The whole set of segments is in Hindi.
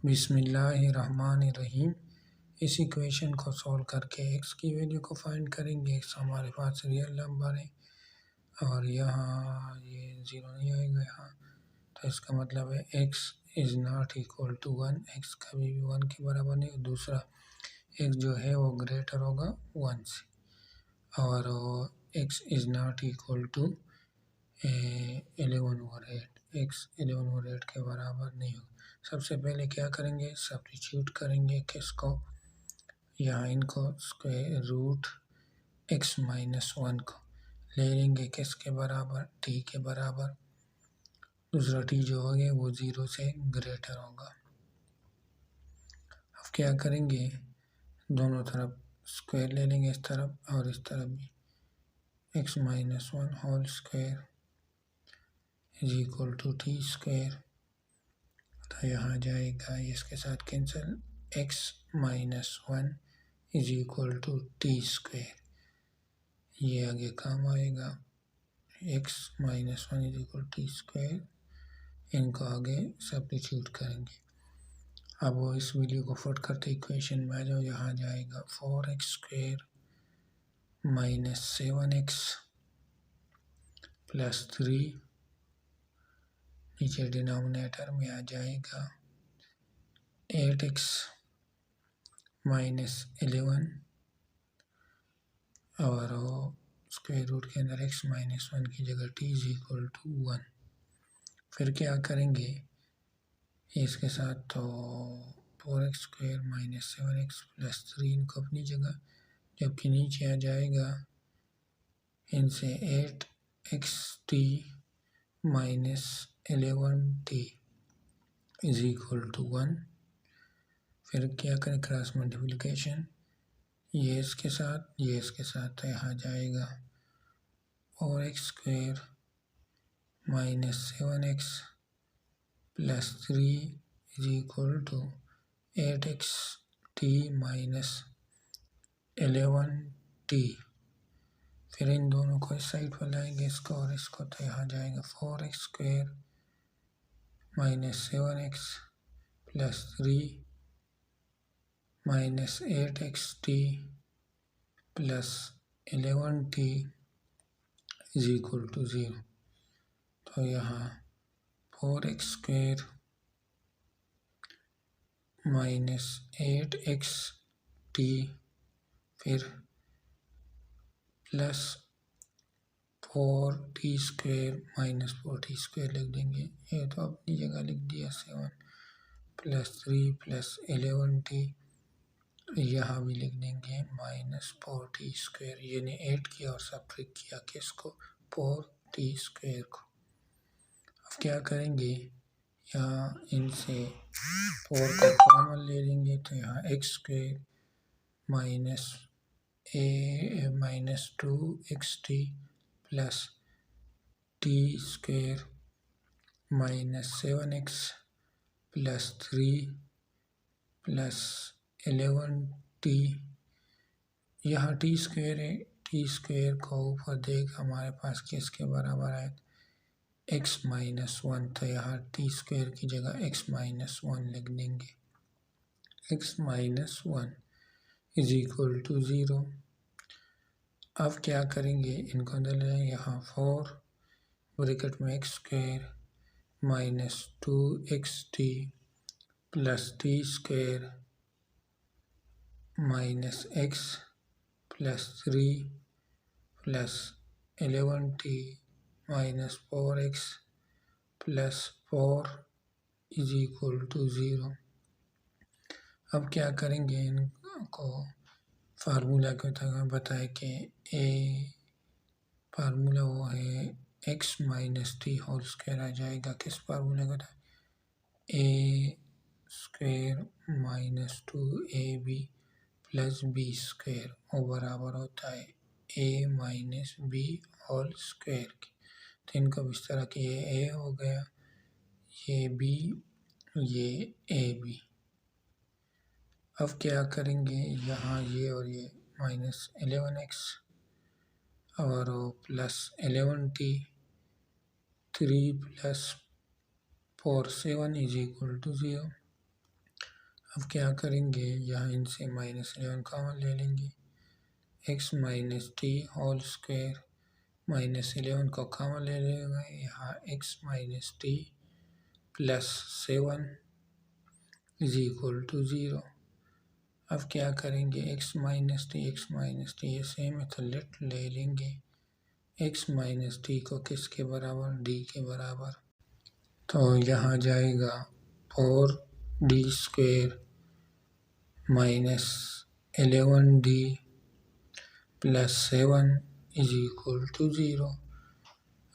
बिस्मिल्लाहिर्रहमानिर्रहीम। इस इक्वेशन को सॉल्व करके x की वैल्यू को फाइंड करेंगे। x हमारे पास रियल नंबर है और यहाँ ये ज़ीरो नहीं आएगा यहाँ, तो इसका मतलब है x is not equal to 1। x कभी भी 1 के बराबर नहीं। दूसरा x जो है वो ग्रेटर होगा 1 से, और x is not equal to 11/8। x 11/8 के बराबर नहीं होगा। सबसे पहले क्या करेंगे, सब्स्टिट्यूट करेंगे किसको, यहाँ इनको स्क्वायर रूट x माइनस 1 को ले लेंगे किसके बराबर, t के बराबर। दूसरा t जो होगा वो 0 से ग्रेटर होगा। अब क्या करेंगे, दोनों तरफ स्क्वायर ले लेंगे, इस तरफ और इस तरफ भी। x minus 1 whole square is equal to T square, तो यहाँ जाएगा इसके साथ cancel. x minus 1 is equal to T square, ये आगे काम आएगा। x minus 1 is equal T square, इनको आगे सब्स्टिट्यूट करेंगे। अब वो इस वैल्यू को पुट करते इक्वेशन में आ जाओ, यहाँ जाएगा 4x square minus 7x plus 3, नीचे डिनोमिनेटर में आ जाएगा 8x माइनस 11, और स्क्वायर रूट के अंदर x माइनस 1 की जगह t इज इक्वल टू 1। फिर क्या करेंगे इसके साथ, तो 4x square minus 7x plus 3 इनको अपनी जगह, जबकि नीचे आ जाएगा इनसे 8xt minus 11t is equal to 1। फिर क्या करें, क्रॉस मल्टीप्लिकेशन, ये इसके साथ ये इसके साथ, तो यहाँ जाएगा 4x square minus 7x plus 3 is equal to 8xt minus 11t। फिर इन दोनों को इस साइड पर लाएंगे, इसको और इसको, तो यहाँ जाएगा 4x square minus 7x plus 3 minus 8xt plus 11t is equal to 0। तो यहाँ 4x स्क्वायर माइनस 8xt फिर plus 4t square minus 4t square लिख देंगे, ये तो अपनी जगह लिख दिया 7 प्लस 3 प्लस 11t, यहाँ भी लिख देंगे माइनस 4t स्क्वायर, यानी 8 किया और सब्ट्रैक्ट किया किसको, 4t स्क्वायर को। अब क्या करेंगे, यहाँ इनसे 4 को कॉमन ले लेंगे, तो यहाँ x square minus 2xt plus t square minus 7x plus 3 plus 11t, यहाँ t स्क्वायर है, t स्क्वायर को ऊपर देख हमारे पास किसके बराबर है, x माइनस 1, तो यहाँ t स्क्वायर की जगह x माइनस 1 लिख देंगे। x minus 1 is equal to 0। अब क्या करेंगे, इनको अंदर ले जाएंगे, यहाँ 4 ब्रैकेट में x square minus 2xt plus t square minus x plus 3 plus 11t minus 4x plus 4 is equal to 0। अब क्या करेंगे, इनको फार्मूला के तरह बताए कि a फार्मूला वो है x minus T whole square आ जाएगा, किस फार्मूला का था, a square minus 2ab plus b square, वो बराबर होता है a minus b whole square की। तो इनको इस तरह कि ये a हो गया, ये b, ये ab। अब क्या करेंगे, यहाँ ये और ये माइनस 11x और plus 11t, 3 plus 4 7 is equal to 0। अब क्या करेंगे, यहाँ इनसे -11 कॉमन ले लेंगे। x minus T whole square -11 को कॉमन ले लेंगे, यहाँ x minus T plus 7 is equal to 0। अब क्या करेंगे, x माइनस टी ये सेम है तो लेट ले लेंगे x माइनस टी को किसके बराबर, d के बराबर। तो यहाँ जाएगा 4d square minus 11d plus 7 is equal to 0।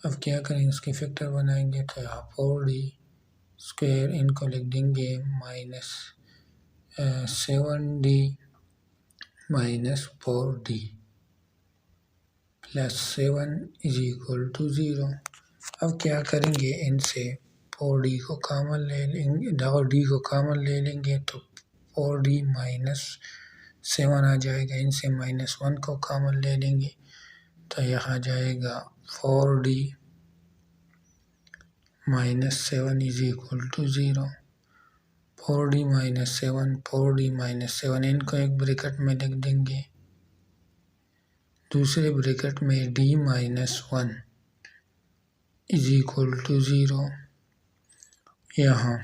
अब क्या करेंगे, इसके फैक्टर बनाएंगे तो यहाँ 4d स्क्वायर इनको लिख देंगे minus 7d minus 4d plus 7 is equal to 0। अब क्या करेंगे, इनसे 4d को कॉमन ले लेंगे, d को कॉमन ले लेंगे तो 4d माइनस 7 आ जाएगा। इनसे -1 को कॉमन ले लेंगे तो यहाँ जाएगा 4d minus 7 is equal to 0। 4d minus 7 इनको एक ब्रैकेट में लिख देंगे, दूसरे ब्रैकेट में d minus 1 is equal to 0। यहाँ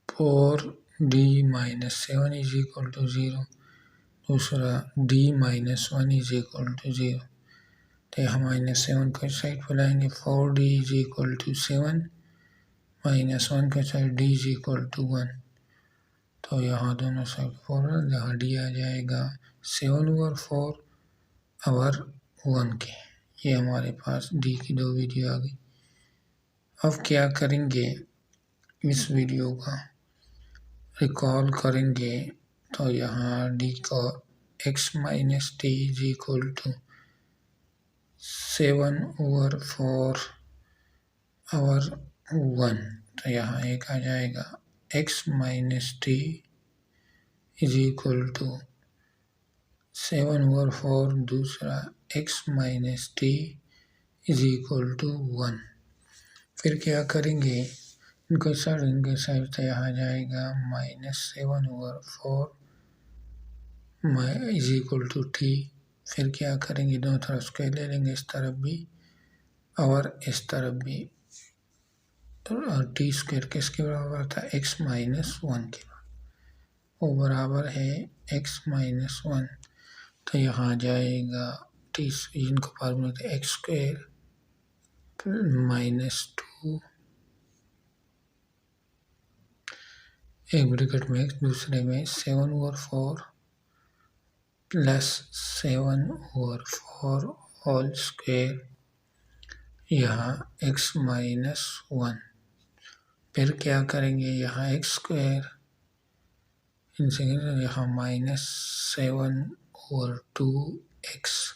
4d minus 7 is equal to 0, दूसरा d minus 1 is equal to 0। तो यहाँ -7 को साइड पर लाएंगे, 4d इज इक्वल टू 7 -1 के side d is equal to 1। तो यहाँ दोनों साइड 4, यहाँ d आ जाएगा 7/4 और 1 के। ये हमारे पास d की 2 वीडियो आ गई। अब क्या करेंगे, इस वीडियो का रिकॉल करेंगे तो यहाँ d को x minus T is equal to 7/4 और 1। तो यहाँ एक आ जाएगा x minus T is equal to 7/4, दूसरा x minus T is equal to 1। फिर क्या करेंगे, इनके साइड तो यहाँ जाएगा -7/4 इज इक्वल टू टी। फिर क्या करेंगे, दोनों तरफ स्क्वायर ले लेंगे, इस तरफ भी और इस तरफ भी। तो टी स्क्वायर किसके बराबर था, x माइनस 1 के बराबर, वो बराबर है x माइनस 1। तो यहाँ जाएगा टी, इनको फार्मूला था एक्स स्क्वायर -2, एक ब्रैकेट में x, दूसरे में 7/4 प्लस 7/4 होल स्क्वायर, यहाँ x माइनस 1। फिर क्या करेंगे, यहाँ x स्क्वायर इनसे यहाँ -7/2x,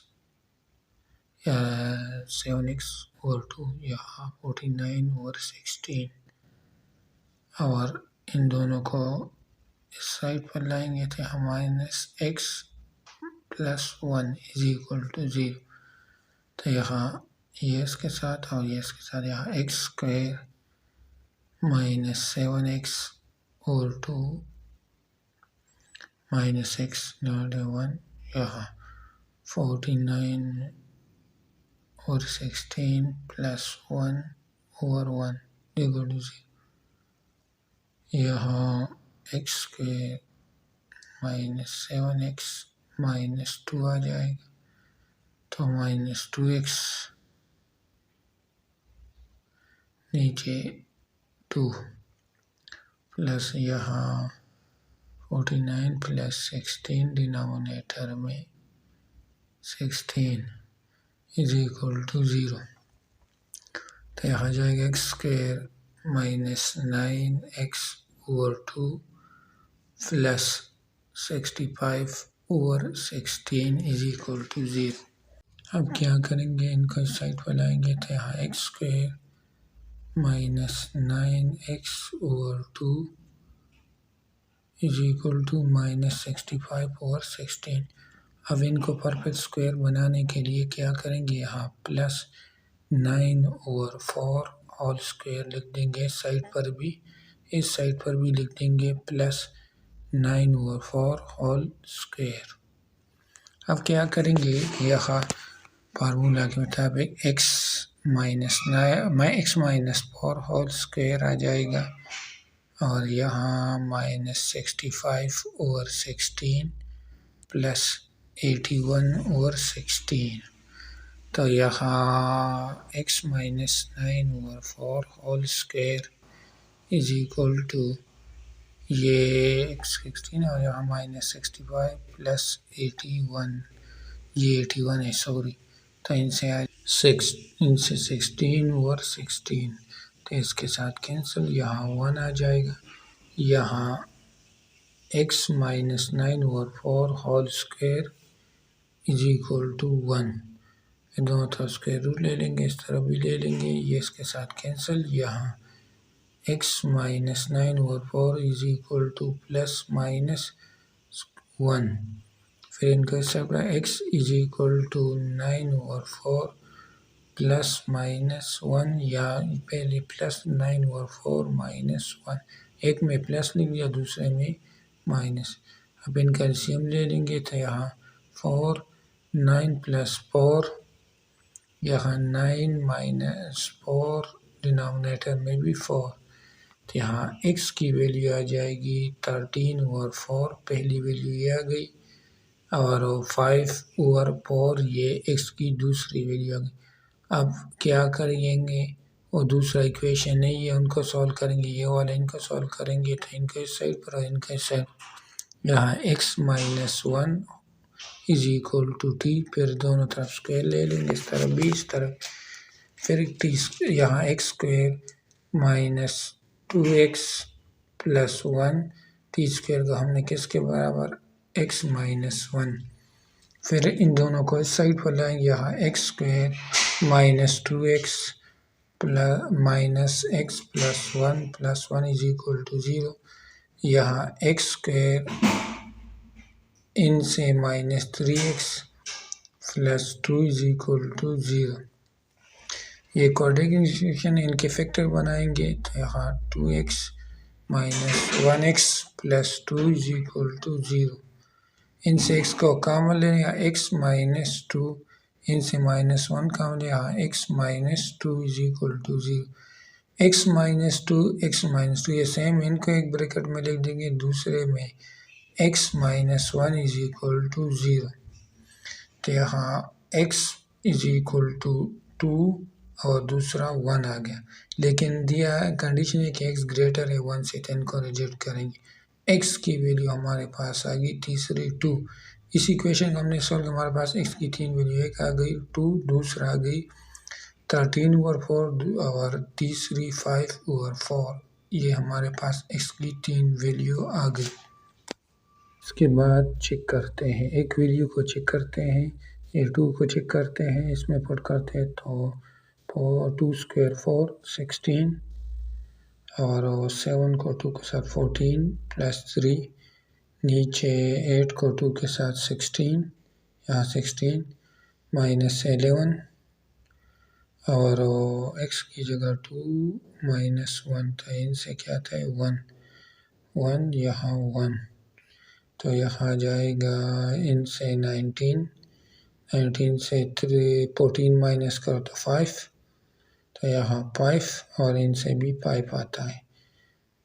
7x/2, यहाँ 49/16। और इन दोनों को इस साइड पर लाएंगे तो यहाँ -x plus 1 is equal to 0। तो यहाँ ये इसके साथ और ये इसके साथ, यहाँ x square -7x/2 -x divided 1, यहाँ 49/16 प्लस 1/1 इक्वल टू 0। यहाँ x स्क्वायर -7x-2 आ जाएगा तो -2x नीचे 2 प्लस यहाँ 49 प्लस 16 डिनोमिनेटर में 16 इज इक्वल टू 0। तो यहाँ जाएगा x square -9x/2 plus 65/16 is equal to 0। अब क्या करेंगे, इनको इस साइड पर लाएंगे तो यहाँ x square -9x/2 is equal to -65/16। अब इनको परफेक्ट स्क्वायर बनाने के लिए क्या करेंगे, यहाँ +9/4 होल स्क्वायर लिख देंगे, साइड पर भी इस साइड पर भी लिख देंगे प्लस 9/4 होल स्क्वायर। अब क्या करेंगे, यहाँ फार्मूला के मुताबिक x माइनस 4 होल स्क्वायर आ जाएगा और यहाँ -65/16 प्लस 81/16। तो यहाँ x minus 9/4 whole square is equal to ये x16 और यहाँ -65 प्लस 81, ये 81 है सॉरी, तो इनसे 16/16, तो इसके साथ कैंसिल, यहाँ 1 आ जाएगा। यहाँ x minus 9/4 whole square is equal to 1, दोनों तरफ स्क्वायर रूट ले लेंगे, इस तरफ भी ले लेंगे, ये इसके साथ कैंसिल। यहाँ x minus 9/4 is equal to plus minus 1, फिर इनको इस तरफ x is equal to 9/4 plus minus 1, या पहले प्लस 9/4 माइनस 1, एक में प्लस लिख दिया दूसरे में माइनस। अब इनका एलसीएम ले लेंगे, तो यहाँ 4 9 प्लस 4, यहाँ 9 माइनस 4, डिनोमिनेटर में भी 4, तो यहाँ x की वैल्यू आ जाएगी 13/4, पहली वैल्यू ये आ गई, और 5/4 ये x की दूसरी वैल्यू आ गई। अब क्या करेंगे, वो दूसरा इक्वेशन नहीं है उनको सॉल्व करेंगे, ये वाला इनको सॉल्व करेंगे, तो इनको इस साइड पर और इनका इस साइड, यहाँ x minus 1 is equal to t, फिर दोनों तरफ स्क्वायर ले लेंगे, इस तरफ भी इस तरफ, फिर t, यहाँ x square minus 2x plus 1, t square को हमने किसके बराबर x माइनस 1, फिर इन दोनों को इस साइड पर लाएंगे, यहाँ x square minus 2x minus x plus 1 is equal to 0, यहाँ x स्क्वायर इनसे minus 3x plus 2 is equal to 0, ये कोऑर्डिनेट इक्वेशन इनके फैक्टर बनाएंगे, तो यहाँ 2x minus 1x plus 2 is equal to 0, इनसे x को कॉमन लें, यहाँ x माइनस 2, इनसे माइनस 1 कॉमन लें, यहाँ x minus 2 is equal to 0, x minus 2 ये सेम, इनको एक ब्रैकेट में लिख देंगे, दूसरे में x minus 1 is equal to 0, तो यहाँ x इज इक्वल टू 2 और दूसरा 1 आ गया, लेकिन दिया कंडीशन है कि x ग्रेटर है 1 से, तो इनको रिजेक्ट करेंगे। x की वैल्यू हमारे पास आ गई तीसरी 2, इस इक्वेशन को हमने सॉल्व, हमारे पास x की 3 वैल्यू, एक आ गई 2, दूसरा आ गई 13/4 और तीसरी 5/4, ये हमारे पास x की 3 वैल्यू आ गई। इसके बाद चेक करते हैं, एक वैल्यू को चेक करते हैं, ये 2 को चेक करते हैं, इसमें पुट करते हैं, तो 2 स्क्वायर 4 16 और 7 को 2 के साथ 14 प्लस 3, नीचे 8 को 2 के साथ 16, यहाँ 16 माइनस 11 और x की जगह 2 माइनस 1, तो इनसे क्या था 1 यहाँ 1, तो यहाँ जाएगा इनसे 19 से 14 माइनस करो तो 5, तो यहाँ 5 और इनसे भी 5 आता है,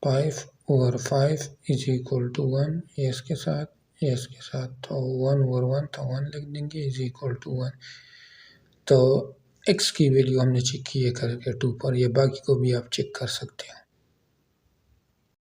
5/5 इज इक्वल टू 1, ये इसके साथ ये इसके साथ, तो 1/1, तो 1 लिख देंगे इज इक्वल टू 1, तो x की वैल्यू हमने चेक की है करके 2 पर, ये बाकी को भी आप चेक कर सकते हो।